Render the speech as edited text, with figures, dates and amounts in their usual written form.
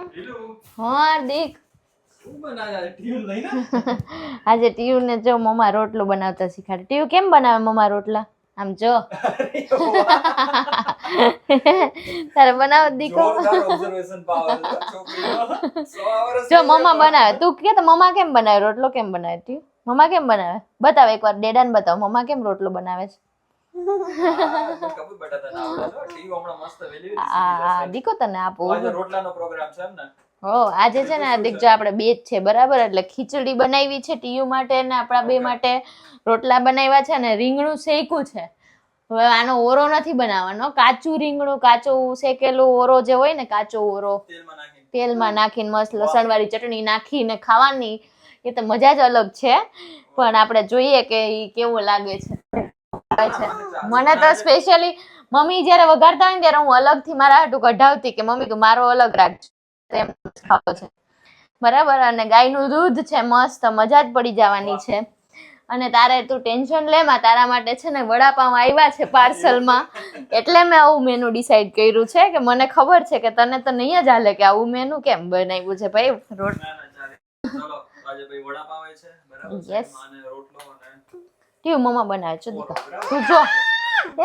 હાર્દિક આજે ટીયુ ને જો મમ્મા રોટલો બનાવતા શીખાડે. ટીયુ કેમ બનાવે મમ્મા રોટલા? આમ જો તારે બનાવ દીકો જો મમ્મા બનાવે. તું કે તો મમ્મા કેમ બનાવે રોટલો? કેમ બનાવે ટીયુ? મમ્મા કેમ બનાવે બતાવ એકવાર. ડેડા ને બતાવ મમ્મા કેમ રોટલો બનાવે છે. દીકો તને આપો રોટલાનો પ્રોગ્રામ છે એમ ને? હો આજે છે ને હાર્દિક જો આપણે બે જ છે બરાબર, એટલે ખીચડી બનાવી છે ટીયુ માટે ને આપણા બે માટે રોટલા બનાવ્યા છે અને રીંગણું શેક્યું છે. હવે આનો ઓરો નથી બનાવવાનો, કાચું રીંગણું, કાચું શેકેલું ઓરો જે હોય ને, કાચો ઓરો તેલમાં નાખીને મસ્ત લસણ વાળી ચટણી નાખીને ખાવાની, એ તો મજા જ અલગ છે. પણ આપણે જોઈએ કે ઈ કેવો લાગે છે. મને તો સ્પેશિયલી મમ્મી જયારે વઘારતા હોય ને ત્યારે હું અલગથી મારા હાટુ કઢાવતી કે મમ્મી તું મારો અલગ રાખજો એમ ખાવો છે બરાબર. અને ગાયનું દૂધ છે મસ્ત, મજા જ પડી જવાની છે. અને તારે તું ટેન્શન લે માં, તારા માટે છે ને વડાપાઉં આવ્યા છે પાર્સલમાં, એટલે મેં આવું મેનુ ડિસાઈડ કર્યું છે કે મને ખબર છે કે તને તો નહીં જ હાલે કે આવું મેનુ કેમ બનાવ્યું છે ભાઈ. યસ ટીયુ મમ્મા બનાવે છે દીકા, તું જો